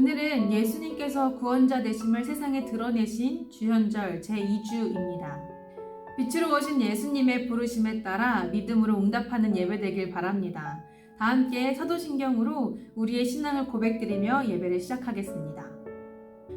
오늘은 예수님께서 구원자 되심을 세상에 드러내신 주현절 제2주입니다. 빛으로 오신 예수님의 부르심에 따라 믿음으로 응답하는 예배 되길 바랍니다. 다 함께 사도신경으로 우리의 신앙을 고백드리며 예배를 시작하겠습니다.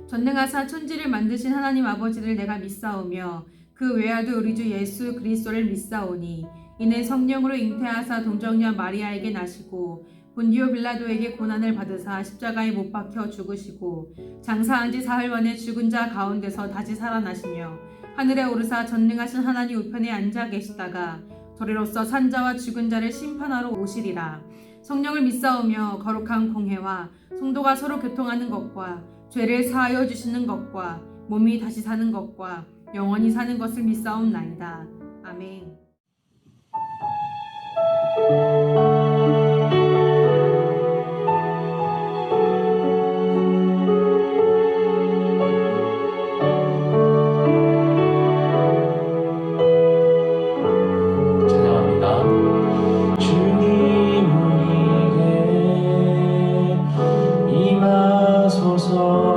전능하사 천지를 만드신 하나님 아버지를 내가 믿사오며 그 외아들 우리 주 예수 그리스도를 믿사오니 이는 성령으로 잉태하사 동정녀 마리아에게 나시고 본디오 빌라도에게 고난을 받으사 십자가에 못 박혀 죽으시고 장사한 지 사흘 만에 죽은 자 가운데서 다시 살아나시며 하늘에 오르사 전능하신 하나님 우편에 앉아 계시다가 도리로서 산자와 죽은 자를 심판하러 오시리라. 성령을 믿사오며 거룩한 공회와 성도가 서로 교통하는 것과 죄를 사하여 주시는 것과 몸이 다시 사는 것과 영원히 사는 것을 믿사옵나이다. 아멘. 임하소서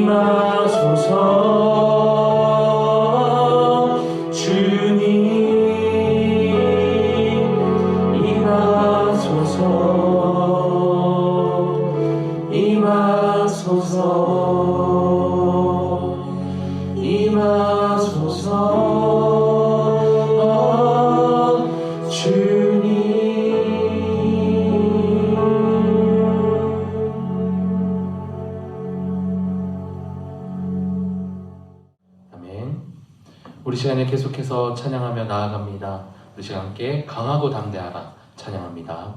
임하소서. 주님 임하소서. 임하소서. 임하소서. 주님. 아멘. 우리 시간에 계속해서 찬양하며 나아갑니다. 우리 시간 함께 강하고 담대하라 찬양합니다.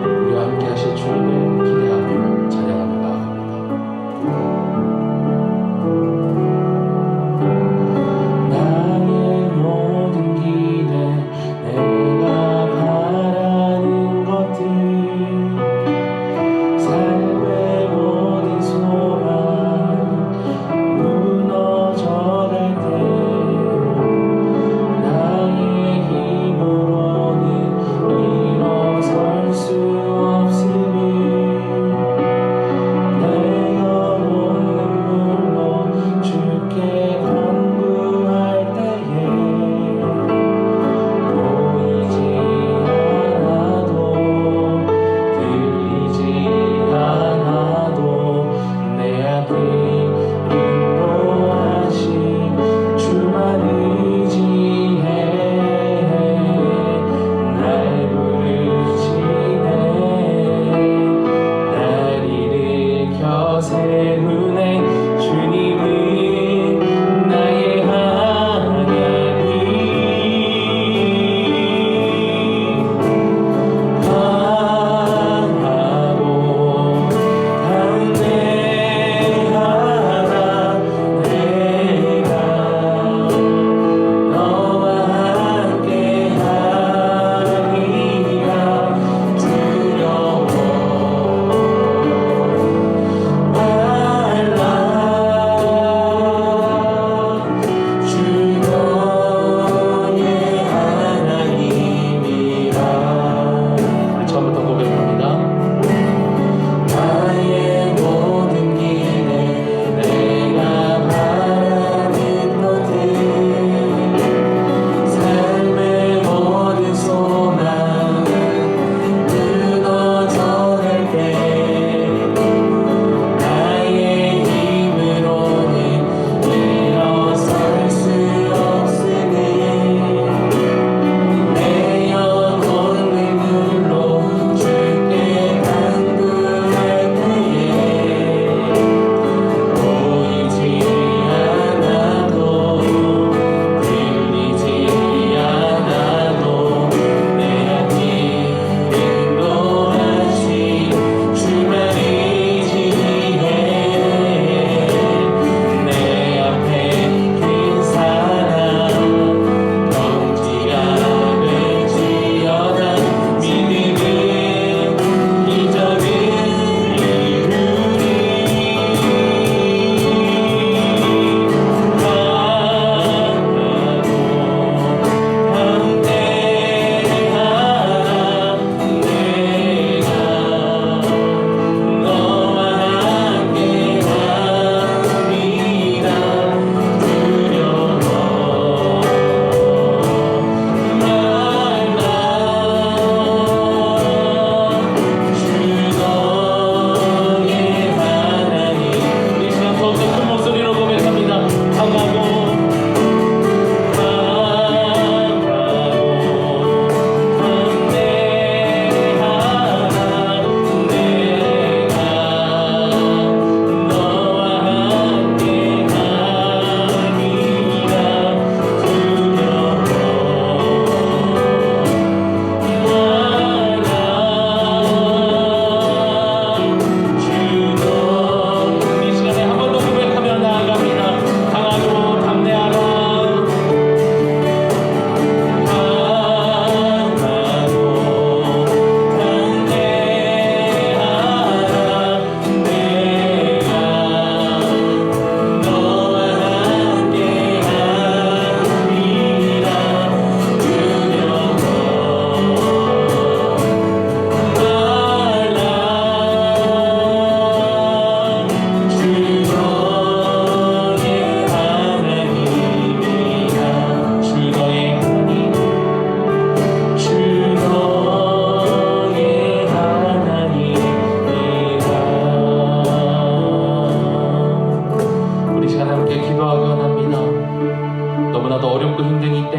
우리와 함께 하실 주님을 기대하며 찬양하며 나아갑니다. 나의 모든 기대, 내가 바라는 것들, 삶의 모든 소망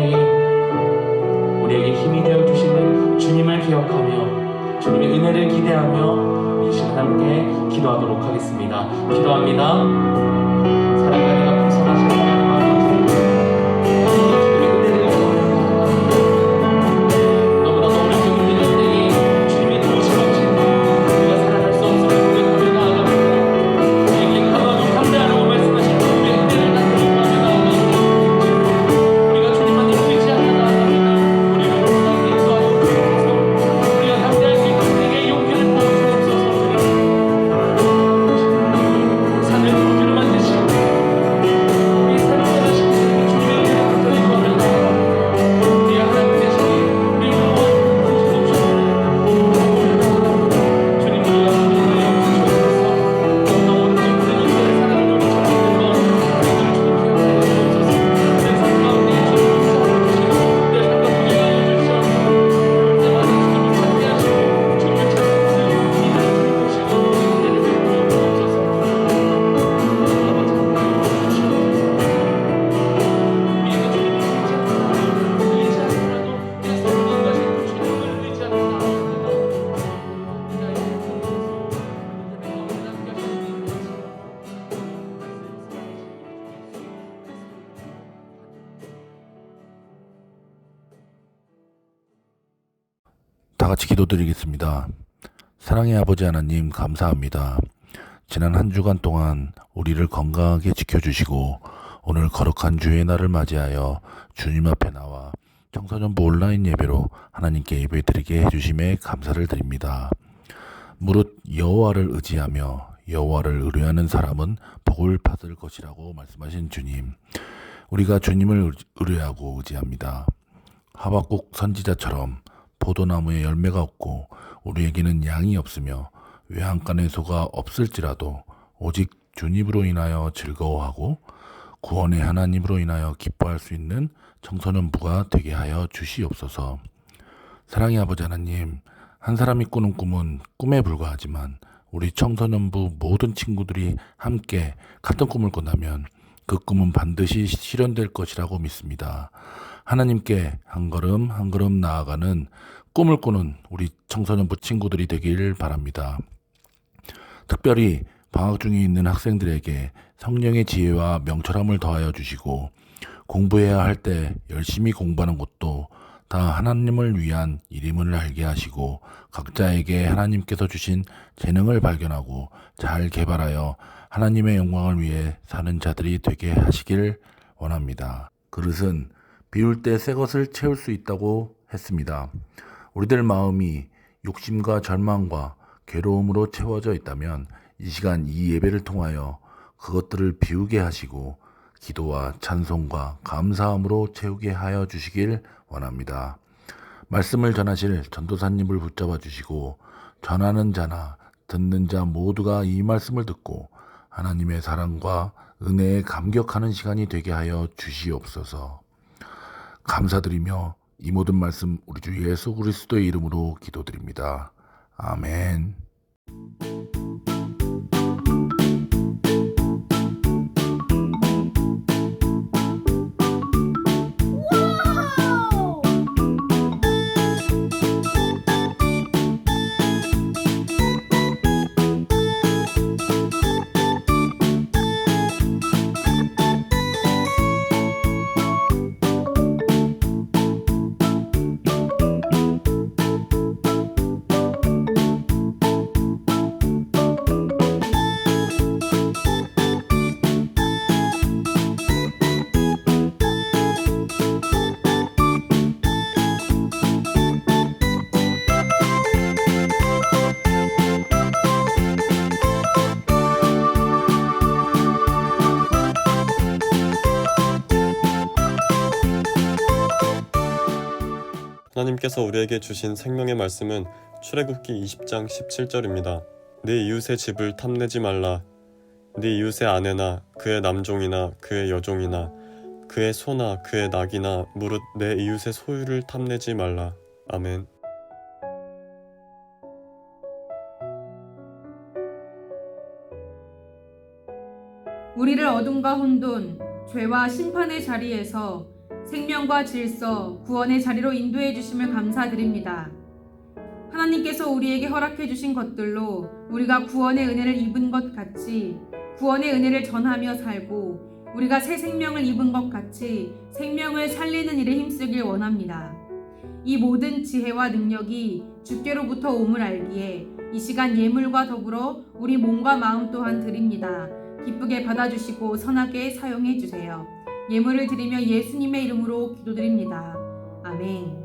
때에 우리에게 힘이 되어 주시는 주님을 기억하며 주님의 은혜를 기대하며 이 시간 함께 기도하도록 하겠습니다. 기도합니다. 사랑과 내가 풍성하신 하나님 아버지, 주님의 은혜를 너무나도 어렵고 힘든 때에 주님의 도우심 없이 우리가 살아갈 수 없음을 고백하며 나아갑니다. 우리에게 강하고 담대하라고 말씀하신 주님의 은혜를 나타내며 나아갑니다. 우리가 주님만 의지하며 나아갑니다. 우리를 힘있게 도와주옵소서. 우리가 담대할 수 있는 우리에게 용기를 부어주옵소서. 산을 도주로 만드시고 우리 삶을 떠나시고 주님의 은혜를 붙들고 하며 나아갑니다. 우리 하나님 되시니 우리 영원 주옵소서. 주님 우리가 주님을 주옵소서. 너 오늘도 힘든 이들의 사랑을 우리 찾는 것 우리들을 주님 기억하여 주옵소서. 내 삶 가운데 주님 역사하여 주시고 내 삶과 동행하여 주시옵소서. 올 때마다 주님을 찬미하시고 주님을 찾는 것을 이들을 주님 보시고 은혜를 베풀어 주옵소서. 아버지 하나님 주시옵소서. 우리가 주님을 의지하더라도 내 삶을 인도하시는 주님을 의지하며 나아갑니다. 우리가 이 믿음의 가운데 함께 하시는 주님 다 같이 기도드리겠습니다. 사랑의 아버지 하나님 감사합니다. 지난 한 주간 동안 우리를 건강하게 지켜주시고 오늘 거룩한 주의 날을 맞이하여 주님 앞에 나와 청소년부 온라인 예배로 하나님께 예배드리게 해주심에 감사를 드립니다. 무릇 여호와를 의지하며 여호와를 의뢰하는 사람은 복을 받을 것이라고 말씀하신 주님, 우리가 주님을 의뢰하고 의지합니다. 하박국 선지자처럼 포도나무에 열매가 없고 우리에게는 양이 없으며 외양간에 소가 없을지라도 오직 주님으로 인하여 즐거워하고 구원의 하나님으로 인하여 기뻐할 수 있는 청소년부가 되게 하여 주시옵소서. 사랑의 아버지 하나님, 한 사람이 꾸는 꿈은 꿈에 불과하지만 우리 청소년부 모든 친구들이 함께 같은 꿈을 꾼다면 그 꿈은 반드시 실현될 것이라고 믿습니다. 하나님께 한 걸음 한 걸음 나아가는 꿈을 꾸는 우리 청소년부 친구들이 되길 바랍니다. 특별히 방학 중에 있는 학생들에게 성령의 지혜와 명철함을 더하여 주시고 공부해야 할 때 열심히 공부하는 것도 다 하나님을 위한 일임을 알게 하시고 각자에게 하나님께서 주신 재능을 발견하고 잘 개발하여 하나님의 영광을 위해 사는 자들이 되게 하시길 원합니다. 그릇은 비울 때 새 것을 채울 수 있다고 했습니다. 우리들 마음이 욕심과 절망과 괴로움으로 채워져 있다면 이 시간 이 예배를 통하여 그것들을 비우게 하시고 기도와 찬송과 감사함으로 채우게 하여 주시길 원합니다. 말씀을 전하실 전도사님을 붙잡아 주시고 전하는 자나 듣는 자 모두가 이 말씀을 듣고 하나님의 사랑과 은혜에 감격하는 시간이 되게 하여 주시옵소서. 감사드리며 이 모든 말씀 우리 주 예수 그리스도의 이름으로 기도드립니다. 아멘. 하나님께서 우리에게 주신 생명의 말씀은 출애굽기 20장 17절입니다. 네 이웃의 집을 탐내지 말라. 네 이웃의 아내나 그의 남종이나 그의 여종이나 그의 소나 그의 낙이나 무릇 내 이웃의 소유를 탐내지 말라. 아멘. 우리를 어둠과 혼돈, 죄와 심판의 자리에서 생명과 질서, 구원의 자리로 인도해 주심을 감사드립니다. 하나님께서 우리에게 허락해 주신 것들로 우리가 구원의 은혜를 입은 것 같이 구원의 은혜를 전하며 살고 우리가 새 생명을 입은 것 같이 생명을 살리는 일에 힘쓰길 원합니다. 이 모든 지혜와 능력이 주께로부터 옴을 알기에 이 시간 예물과 더불어 우리 몸과 마음 또한 드립니다. 기쁘게 받아주시고 선하게 사용해 주세요. 예물을 드리며 예수님의 이름으로 기도드립니다. 아멘.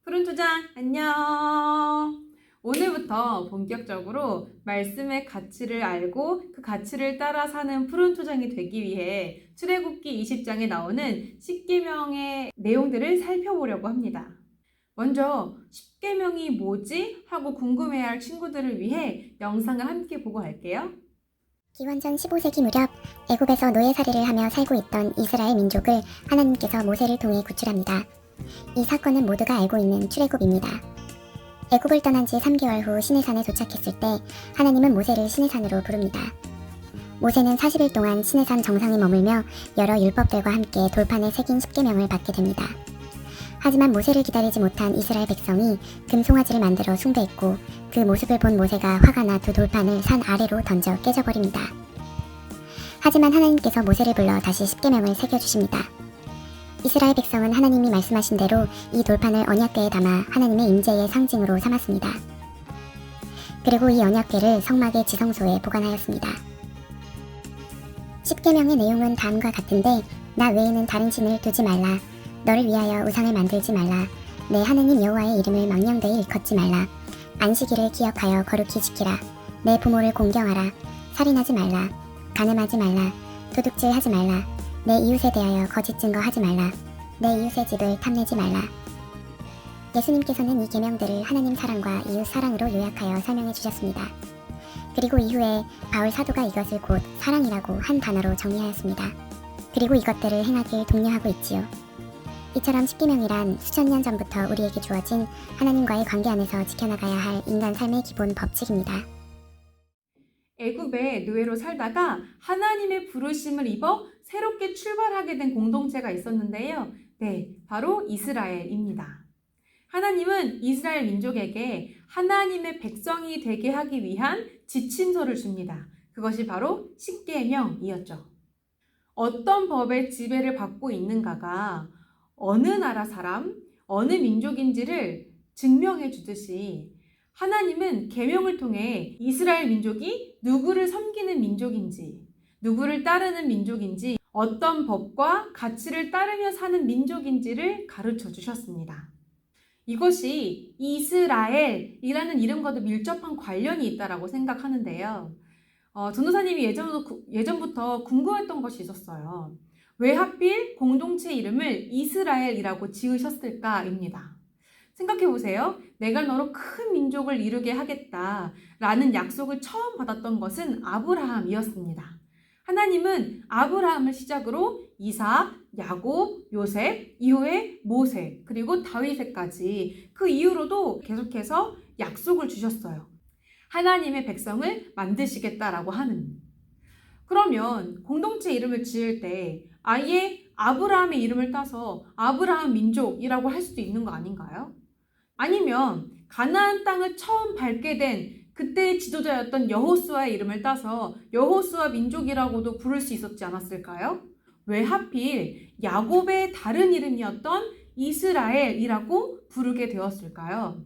푸른 초장 안녕. 오늘부터 본격적으로 말씀의 가치를 알고 그 가치를 따라 사는 푸른 초장이 되기 위해 출애굽기 20장에 나오는 10계명의 내용들을 살펴보려고 합니다. 먼저 10계명이 뭐지? 하고 궁금해할 친구들을 위해 영상을 함께 보고 갈게요. 기원전 15세기 무렵 애굽에서 노예살이를 하며 살고 있던 이스라엘 민족을 하나님께서 모세를 통해 구출합니다. 이 사건은 모두가 알고 있는 출애굽입니다. 애굽을 떠난 지 3개월 후 시내산에 도착했을 때 하나님은 모세를 시내산으로 부릅니다. 모세는 40일 동안 시내산 정상에 머물며 여러 율법들과 함께 돌판에 새긴 10계명을 받게 됩니다. 하지만 모세를 기다리지 못한 이스라엘 백성이 금송아지를 만들어 숭배했고 그 모습을 본 모세가 화가 나 두 돌판을 산 아래로 던져 깨져버립니다. 하지만 하나님께서 모세를 불러 다시 10계명을 새겨주십니다. 이스라엘 백성은 하나님이 말씀하신 대로 이 돌판을 언약궤에 담아 하나님의 임재의 상징으로 삼았습니다. 그리고 이 언약궤를 성막의 지성소에 보관하였습니다. 10계명의 내용은 다음과 같은데 나 외에는 다른 신을 두지 말라. 너를 위하여 우상을 만들지 말라. 내 하느님 여호와의 이름을 망령되이 일컫지 말라. 안식일을 기억하여 거룩히 지키라. 내 부모를 공경하라. 살인하지 말라. 간음하지 말라. 도둑질하지 말라. 내 이웃에 대하여 거짓 증거하지 말라. 내 이웃의 집을 탐내지 말라. 예수님께서는 이 계명들을 하나님 사랑과 이웃 사랑으로 요약하여 설명해 주셨습니다. 그리고 이후에 바울 사도가 이것을 곧 사랑이라고 한 단어로 정리하였습니다. 그리고 이것들을 행하길 독려하고 있지요. 이처럼 10계명이란 수천 년 전부터 우리에게 주어진 하나님과의 관계 안에서 지켜나가야 할 인간 삶의 기본 법칙입니다. 애굽의 노예로 살다가 하나님의 부르심을 입어 새롭게 출발하게 된 공동체가 있었는데요. 네, 바로 이스라엘입니다. 하나님은 이스라엘 민족에게 하나님의 백성이 되게 하기 위한 지침서를 줍니다. 그것이 바로 10계명이었죠. 어떤 법의 지배를 받고 있는가가 어느 나라 사람, 어느 민족인지를 증명해 주듯이 하나님은 계명을 통해 이스라엘 민족이 누구를 섬기는 민족인지, 누구를 따르는 민족인지, 어떤 법과 가치를 따르며 사는 민족인지를 가르쳐 주셨습니다. 이것이 이스라엘이라는 이름과도 밀접한 관련이 있다고 생각하는데요. 전도사님이 예전부터 궁금했던 것이 있었어요. 왜 하필 공동체 이름을 이스라엘이라고 지으셨을까입니다. 생각해보세요. 내가 너로 큰 민족을 이루게 하겠다라는 약속을 처음 받았던 것은 아브라함이었습니다. 하나님은 아브라함을 시작으로 이삭, 야곱, 요셉, 이후에 모세, 그리고 다윗에까지 그 이후로도 계속해서 약속을 주셨어요. 하나님의 백성을 만드시겠다라고 하는. 그러면 공동체 이름을 지을 때 아예 아브라함의 이름을 따서 아브라함 민족이라고 할 수도 있는 거 아닌가요? 아니면 가나안 땅을 처음 밟게 된 그때의 지도자였던 여호수아의 이름을 따서 여호수아 민족이라고도 부를 수 있었지 않았을까요? 왜 하필 야곱의 다른 이름이었던 이스라엘이라고 부르게 되었을까요?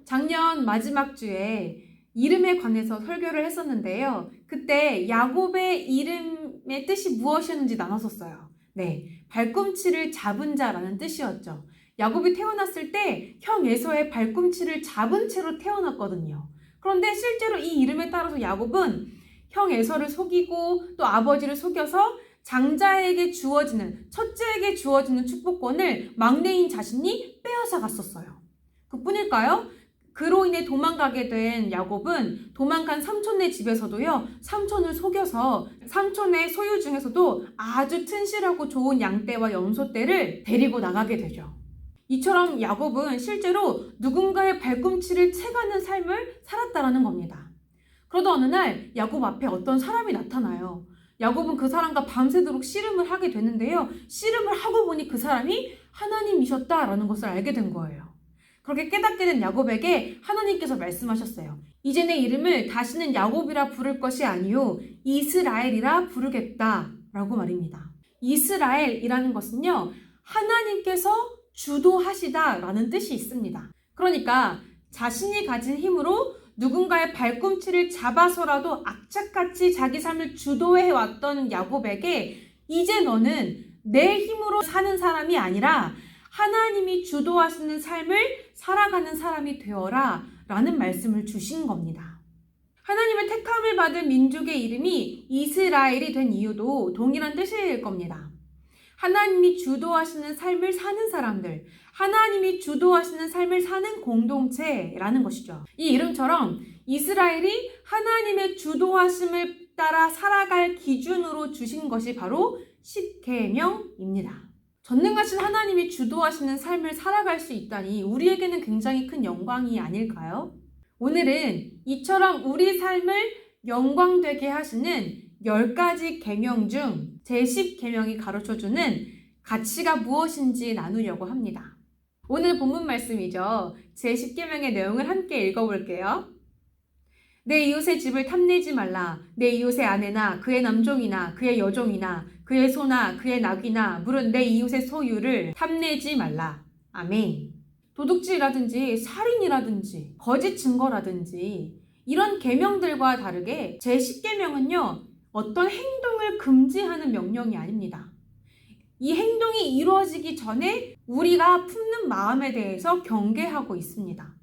작년 마지막 주에 이름에 관해서 설교를 했었는데요. 그때 야곱의 이름의 뜻이 무엇이었는지 나눴었어요. 네, 발꿈치를 잡은 자라는 뜻이었죠. 야곱이 태어났을 때 형 에서의 발꿈치를 잡은 채로 태어났거든요. 그런데 실제로 이 이름에 따라서 야곱은 형 에서를 속이고 또 아버지를 속여서 장자에게 주어지는, 첫째에게 주어지는 축복권을 막내인 자신이 빼앗아 갔었어요. 그뿐일까요? 그로 인해 도망가게 된 야곱은 도망간 삼촌네 집에서도요, 삼촌을 속여서 삼촌의 소유 중에서도 아주 튼실하고 좋은 양떼와 염소떼를 데리고 나가게 되죠. 이처럼 야곱은 실제로 누군가의 발꿈치를 채가는 삶을 살았다라는 겁니다. 그러던 어느 날 야곱 앞에 어떤 사람이 나타나요. 야곱은 그 사람과 밤새도록 씨름을 하게 되는데요. 씨름을 하고 보니 그 사람이 하나님이셨다라는 것을 알게 된 거예요. 그렇게 깨닫게 된 야곱에게 하나님께서 말씀하셨어요. 이제 내 이름을 다시는 야곱이라 부를 것이 아니요 이스라엘이라 부르겠다라고 말입니다. 이스라엘이라는 것은요, 하나님께서 주도하시다라는 뜻이 있습니다. 그러니까 자신이 가진 힘으로 누군가의 발꿈치를 잡아서라도 악착같이 자기 삶을 주도해왔던 야곱에게 이제 너는 내 힘으로 사는 사람이 아니라 하나님이 주도하시는 삶을 살아가는 사람이 되어라 라는 말씀을 주신 겁니다. 하나님의 택함을 받은 민족의 이름이 이스라엘이 된 이유도 동일한 뜻일 겁니다. 하나님이 주도하시는 삶을 사는 사람들, 하나님이 주도하시는 삶을 사는 공동체라는 것이죠. 이 이름처럼 이스라엘이 하나님의 주도하심을 따라 살아갈 기준으로 주신 것이 바로 십계명입니다. 전능하신 하나님이 주도하시는 삶을 살아갈 수 있다니 우리에게는 굉장히 큰 영광이 아닐까요? 오늘은 이처럼 우리 삶을 영광되게 하시는 10가지 계명 중 제10계명이 가르쳐주는 가치가 무엇인지 나누려고 합니다. 오늘 본문 말씀이죠. 제10계명의 내용을 함께 읽어볼게요. 내 이웃의 집을 탐내지 말라. 내 이웃의 아내나 그의 남종이나 그의 여종이나 그의 소나 그의 낙이나 물은 내 이웃의 소유를 탐내지 말라. 아멘. 도둑질이라든지 살인이라든지 거짓 증거라든지 이런 계명들과 다르게 제10계명은요. 어떤 행동을 금지하는 명령이 아닙니다. 이 행동이 이루어지기 전에 우리가 품는 마음에 대해서 경계하고 있습니다.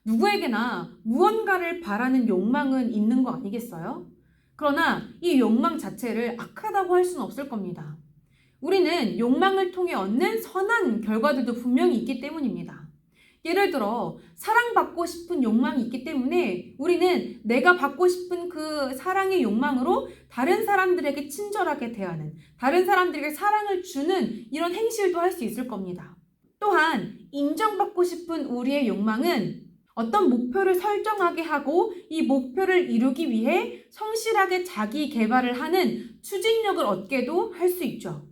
누구에게나 무언가를 바라는 욕망은 있는 거 아니겠어요? 그러나 이 욕망 자체를 악하다고 할 수는 없을 겁니다. 우리는 욕망을 통해 얻는 선한 결과들도 분명히 있기 때문입니다. 예를 들어 사랑받고 싶은 욕망이 있기 때문에 우리는 내가 받고 싶은 그 사랑의 욕망으로 다른 사람들에게 친절하게 대하는, 다른 사람들에게 사랑을 주는 이런 행실도 할 수 있을 겁니다. 또한 인정받고 싶은 우리의 욕망은 어떤 목표를 설정하게 하고 이 목표를 이루기 위해 성실하게 자기 개발을 하는 추진력을 얻게도 할 수 있죠.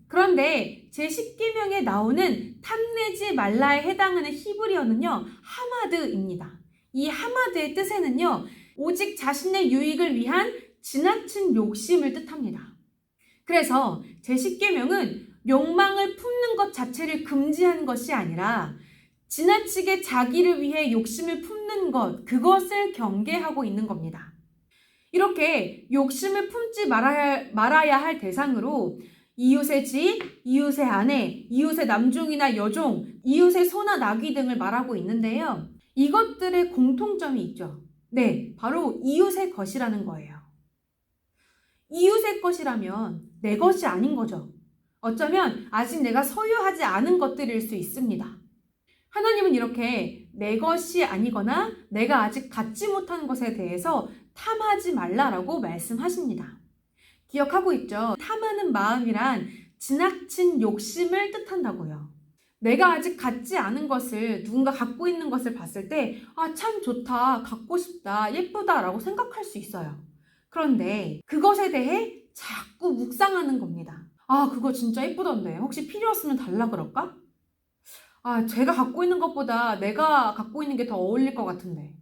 그런데 제10계명에 나오는 탐내지 말라에 해당하는 히브리어는요, 하마드입니다. 이 하마드의 뜻에는요, 오직 자신의 유익을 위한 지나친 욕심을 뜻합니다. 그래서 제10계명은 욕망을 품는 것 자체를 금지한 것이 아니라 지나치게 자기를 위해 욕심을 품는 것, 그것을 경계하고 있는 겁니다. 이렇게 욕심을 품지 말아야 할 대상으로 이웃의 집, 이웃의 아내, 이웃의 남종이나 여종, 이웃의 소나 나귀 등을 말하고 있는데요. 이것들의 공통점이 있죠. 네, 바로 이웃의 것이라는 거예요. 이웃의 것이라면 내 것이 아닌 거죠. 어쩌면 아직 내가 소유하지 않은 것들일 수 있습니다. 하나님은 이렇게 내 것이 아니거나 내가 아직 갖지 못한 것에 대해서 탐하지 말라라고 말씀하십니다. 기억하고 있죠? 탐하는 마음이란 지나친 욕심을 뜻한다고요. 내가 아직 갖지 않은 것을 누군가 갖고 있는 것을 봤을 때 참 좋다, 갖고 싶다, 예쁘다라고 생각할 수 있어요. 그런데 그것에 대해 자꾸 묵상하는 겁니다. 그거 진짜 예쁘던데 혹시 필요 없으면 달라 그럴까? 제가 갖고 있는 것보다 내가 갖고 있는 게 더 어울릴 것 같은데.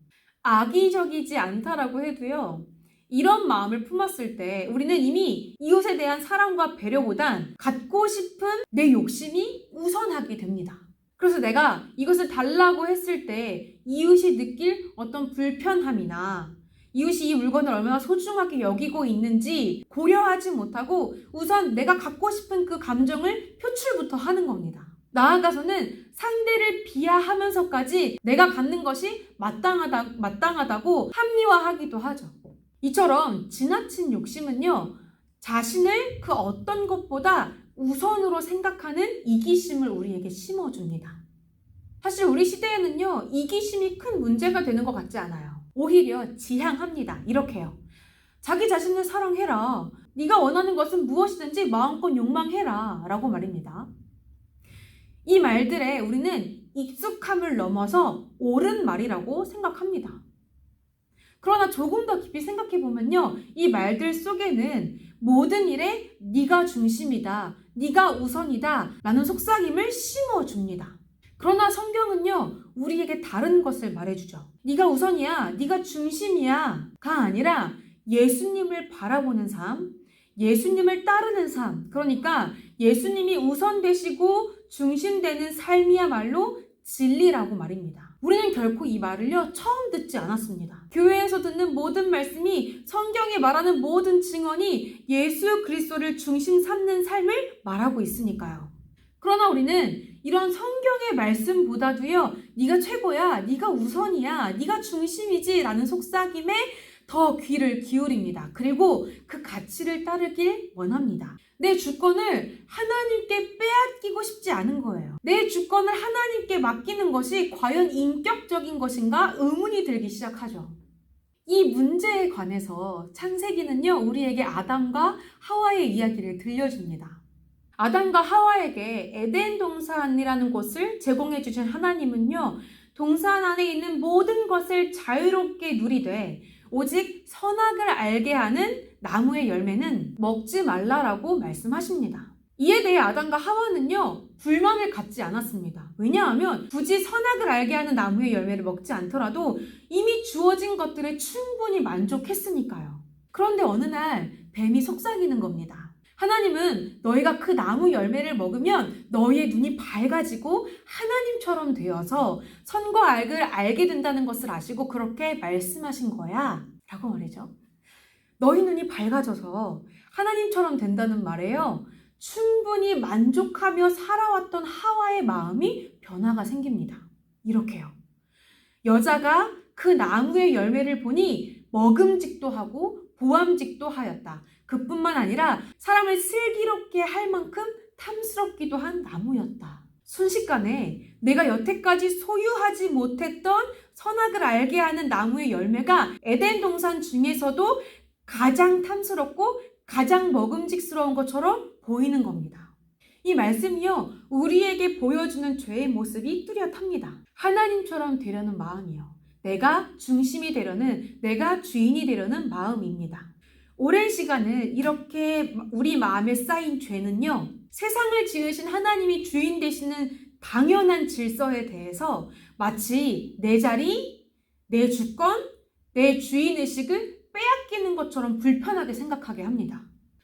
악의적이지 않다라고 해도요. 이런 마음을 품었을 때 우리는 이미 이웃에 대한 사랑과 배려보단 갖고 싶은 내 욕심이 우선하게 됩니다. 그래서 내가 이것을 달라고 했을 때 이웃이 느낄 어떤 불편함이나 이웃이 이 물건을 얼마나 소중하게 여기고 있는지 고려하지 못하고 우선 내가 갖고 싶은 그 감정을 표출부터 하는 겁니다. 나아가서는 상대를 비하하면서까지 내가 갖는 것이 마땅하다고 합리화하기도 하죠. 이처럼 지나친 욕심은요, 자신을 그 어떤 것보다 우선으로 생각하는 이기심을 우리에게 심어줍니다. 사실 우리 시대에는요, 이기심이 큰 문제가 되는 것 같지 않아요. 오히려 지향합니다. 이렇게요. 자기 자신을 사랑해라. 네가 원하는 것은 무엇이든지 마음껏 욕망해라. 라고 말입니다. 이 말들에 우리는 익숙함을 넘어서 옳은 말이라고 생각합니다. 그러나 조금 더 깊이 생각해 보면요, 이 말들 속에는 모든 일에 네가 중심이다, 네가 우선이다 라는 속삭임을 심어줍니다. 그러나 성경은요, 우리에게 다른 것을 말해주죠. 네가 우선이야, 네가 중심이야 가 아니라 예수님을 바라보는 삶, 예수님을 따르는 삶, 그러니까 예수님이 우선 되시고 중심되는 삶이야말로 진리라고 말입니다. 우리는 결코 이 말을요, 처음 듣지 않았습니다. 교회에서 듣는 모든 말씀이, 성경에 말하는 모든 증언이 예수 그리스도를 중심 삼는 삶을 말하고 있으니까요. 그러나 우리는 이런 성경의 말씀보다도요, 네가 최고야, 네가 우선이야, 네가 중심이지 라는 속삭임에 더 귀를 기울입니다. 그리고 그 가치를 따르길 원합니다. 내 주권을 하나님께 빼앗기고 싶지 않은 거예요. 내 주권을 하나님께 맡기는 것이 과연 인격적인 것인가 의문이 들기 시작하죠. 이 문제에 관해서 창세기는요, 우리에게 아담과 하와의 이야기를 들려줍니다. 아담과 하와에게 에덴 동산이라는 곳을 제공해 주신 하나님은요, 동산 안에 있는 모든 것을 자유롭게 누리되 오직 선악을 알게 하는 나무의 열매는 먹지 말라라고 말씀하십니다. 이에 대해 아담과 하와는요, 불만을 갖지 않았습니다. 왜냐하면 굳이 선악을 알게 하는 나무의 열매를 먹지 않더라도 이미 주어진 것들에 충분히 만족했으니까요. 그런데 어느 날 뱀이 속삭이는 겁니다. 하나님은 너희가 그 나무 열매를 먹으면 너희의 눈이 밝아지고 하나님처럼 되어서 선과 악을 알게 된다는 것을 아시고 그렇게 말씀하신 거야 라고 말이죠. 너희 눈이 밝아져서 하나님처럼 된다는 말에요, 충분히 만족하며 살아왔던 하와의 마음이 변화가 생깁니다. 이렇게요. 여자가 그 나무의 열매를 보니 먹음직도 하고 보암직도 하였다. 그뿐만 아니라 사람을 슬기롭게 할 만큼 탐스럽기도 한 나무였다. 순식간에 내가 여태까지 소유하지 못했던 선악을 알게 하는 나무의 열매가 에덴 동산 중에서도 가장 탐스럽고 가장 먹음직스러운 것처럼 보이는 겁니다. 이 말씀이요, 우리에게 보여주는 죄의 모습이 뚜렷합니다. 하나님처럼 되려는 마음이요, 내가 중심이 되려는, 내가 주인이 되려는 마음입니다. 오랜 시간을 이렇게 우리 마음에 쌓인 죄는요, 세상을 지으신 하나님이 주인 되시는 당연한 질서에 대해서 마치 내 자리, 내 주권, 내 주인의식을 빼앗기는 것처럼 불편하게 생각하게 합니다.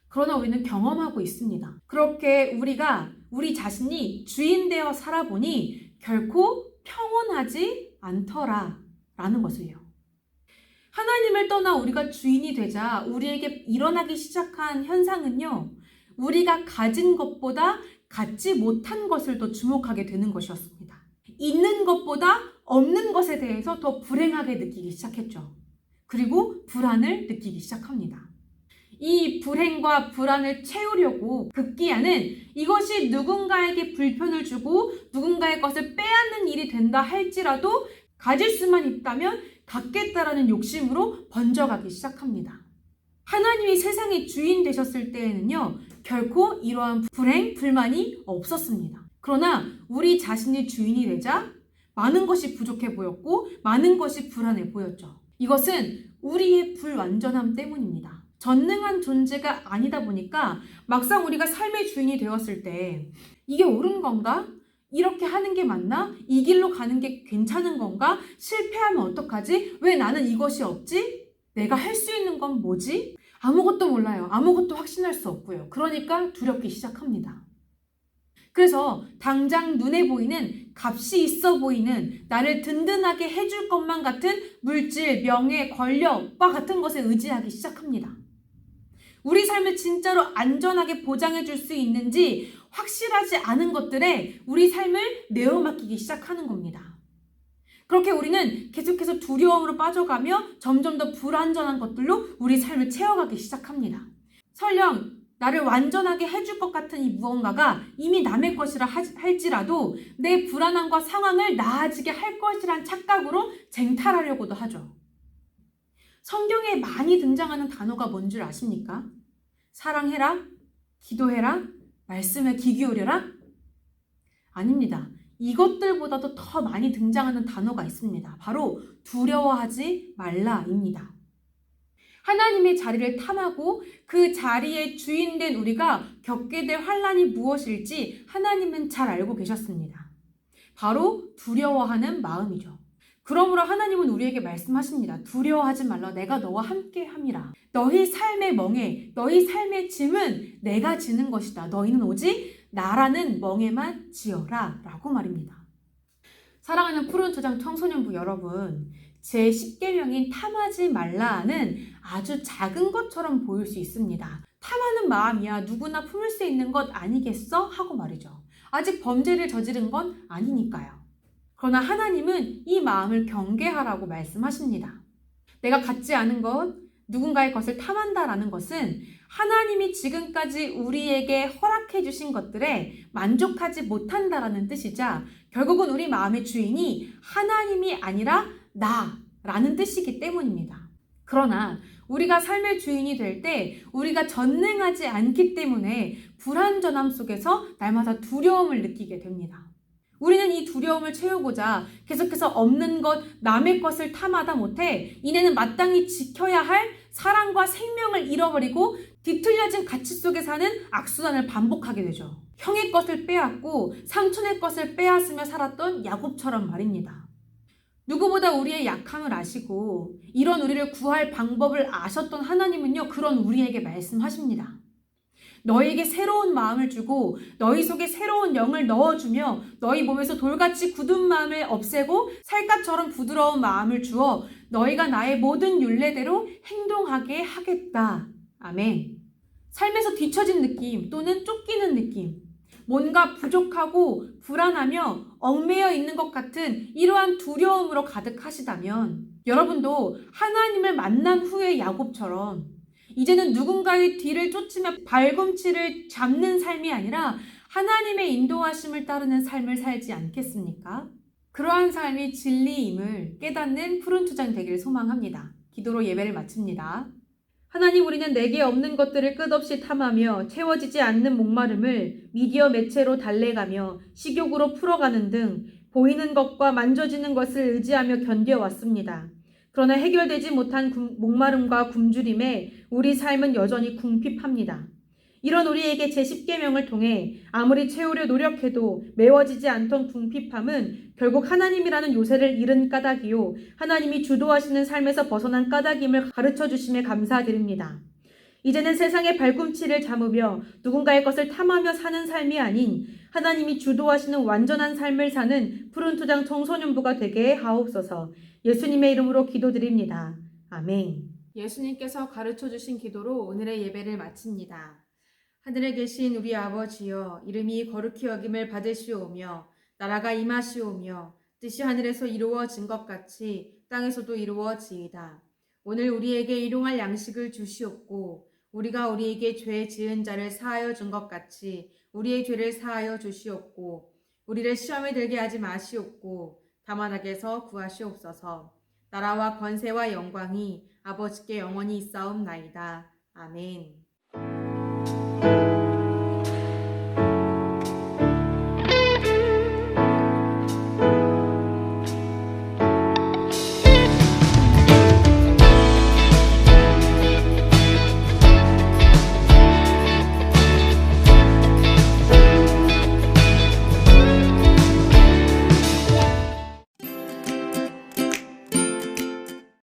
그러나 우리는 경험하고 있습니다. 그렇게 우리가 우리 자신이 주인 되어 살아보니 결코 평온하지 않더라 라는 것을요. 하나님을 떠나 우리가 주인이 되자 우리에게 일어나기 시작한 현상은요, 우리가 가진 것보다 갖지 못한 것을 더 주목하게 되는 것이었습니다. 있는 것보다 없는 것에 대해서 더 불행하게 느끼기 시작했죠. 그리고 불안을 느끼기 시작합니다. 이 불행과 불안을 채우려고 급기야는 이것이 누군가에게 불편을 주고 누군가의 것을 빼앗는 일이 된다 할지라도 가질 수만 있다면 갖겠다라는 욕심으로 번져가기 시작합니다. 하나님이 세상의 주인 되셨을 때에는요, 결코 이러한 불행, 불만이 없었습니다. 그러나 우리 자신이 주인이 되자 많은 것이 부족해 보였고 많은 것이 불안해 보였죠. 이것은 우리의 불완전함 때문입니다. 전능한 존재가 아니다 보니까 막상 우리가 삶의 주인이 되었을 때 이게 옳은 건가? 이렇게 하는 게 맞나? 이 길로 가는 게 괜찮은 건가? 실패하면 어떡하지? 왜 나는 이것이 없지? 내가 할 수 있는 건 뭐지? 아무것도 몰라요. 아무것도 확신할 수 없고요. 그러니까 두렵기 시작합니다. 그래서 당장 눈에 보이는 값이 있어 보이는 나를 든든하게 해줄 것만 같은 물질, 명예, 권력과 같은 것에 의지하기 시작합니다. 우리 삶을 진짜로 안전하게 보장해 줄 수 있는지 확실하지 않은 것들에 우리 삶을 내어맡기기 시작하는 겁니다. 그렇게 우리는 계속해서 두려움으로 빠져가며 점점 더 불안전한 것들로 우리 삶을 채워가기 시작합니다. 설령 나를 완전하게 해줄 것 같은 이 무언가가 이미 남의 것이라 할지라도 내 불안함과 상황을 나아지게 할 것이란 착각으로 쟁탈하려고도 하죠. 성경에 많이 등장하는 단어가 뭔 줄 아십니까? 사랑해라, 기도해라, 말씀에 귀 기울여라? 아닙니다. 이것들보다도 더 많이 등장하는 단어가 있습니다. 바로 두려워하지 말라입니다. 하나님의 자리를 탐하고 그 자리의 주인된 우리가 겪게 될 환난이 무엇일지 하나님은 잘 알고 계셨습니다. 바로 두려워하는 마음이죠. 그러므로 하나님은 우리에게 말씀하십니다. 두려워하지 말라. 내가 너와 함께 함이라. 너희 삶의 멍에, 너희 삶의 짐은 내가 지는 것이다. 너희는 오직 나라는 멍에만 지어라. 라고 말입니다. 사랑하는 푸른 초장 청소년부 여러분, 제 10계명인 탐하지 말라는 아주 작은 것처럼 보일 수 있습니다. 탐하는 마음이야 누구나 품을 수 있는 것 아니겠어? 하고 말이죠. 아직 범죄를 저지른 건 아니니까요. 그러나 하나님은 이 마음을 경계하라고 말씀하십니다. 내가 갖지 않은 것, 누군가의 것을 탐한다라는 것은 하나님이 지금까지 우리에게 허락해 주신 것들에 만족하지 못한다라는 뜻이자 결국은 우리 마음의 주인이 하나님이 아니라 나라는 뜻이기 때문입니다. 그러나 우리가 삶의 주인이 될 때 우리가 전능하지 않기 때문에 불완전함 속에서 날마다 두려움을 느끼게 됩니다. 우리는 이 두려움을 채우고자 계속해서 없는 것, 남의 것을 탐하다 못해 이내는 마땅히 지켜야 할 사랑과 생명을 잃어버리고 뒤틀려진 가치 속에 사는 악순환을 반복하게 되죠. 형의 것을 빼앗고 삼촌의 것을 빼앗으며 살았던 야곱처럼 말입니다. 누구보다 우리의 약함을 아시고 이런 우리를 구할 방법을 아셨던 하나님은요, 그런 우리에게 말씀하십니다. 너희에게 새로운 마음을 주고 너희 속에 새로운 영을 넣어주며 너희 몸에서 돌같이 굳은 마음을 없애고 살갗처럼 부드러운 마음을 주어 너희가 나의 모든 율례대로 행동하게 하겠다. 아멘. 삶에서 뒤처진 느낌 또는 쫓기는 느낌, 뭔가 부족하고 불안하며 얽매여 있는 것 같은 이러한 두려움으로 가득하시다면 여러분도 하나님을 만난 후의 야곱처럼 이제는 누군가의 뒤를 쫓으며 발꿈치를 잡는 삶이 아니라 하나님의 인도하심을 따르는 삶을 살지 않겠습니까? 그러한 삶이 진리임을 깨닫는 푸른 초장 되기를 소망합니다. 기도로 예배를 마칩니다. 하나님, 우리는 내게 없는 것들을 끝없이 탐하며 채워지지 않는 목마름을 미디어 매체로 달래가며 식욕으로 풀어가는 등 보이는 것과 만져지는 것을 의지하며 견뎌왔습니다. 그러나 해결되지 못한 목마름과 굶주림에 우리 삶은 여전히 궁핍합니다. 이런 우리에게 제10계명을 통해 아무리 채우려 노력해도 메워지지 않던 궁핍함은 결국 하나님이라는 요새를 잃은 까닭이요, 하나님이 주도하시는 삶에서 벗어난 까닭임을 가르쳐 주심에 감사드립니다. 이제는 세상의 발꿈치를 잡으며 누군가의 것을 탐하며 사는 삶이 아닌 하나님이 주도하시는 완전한 삶을 사는 푸른 토장 청소년부가 되게 하옵소서. 예수님의 이름으로 기도드립니다. 아멘. 예수님께서 가르쳐 주신 기도로 오늘의 예배를 마칩니다. 하늘에 계신 우리 아버지여, 이름이 거룩히 여김을 받으시오며 나라가 임하시오며 뜻이 하늘에서 이루어진 것 같이 땅에서도 이루어지이다. 오늘 우리에게 일용할 양식을 주시옵고 우리가 우리에게 죄 지은 자를 사하여 준 것 같이 우리의 죄를 사하여 주시옵고 우리를 시험에 들게 하지 마시옵고 다만 악에서 구하시옵소서. 나라와 권세와 영광이 아버지께 영원히 있사옵나이다. 아멘.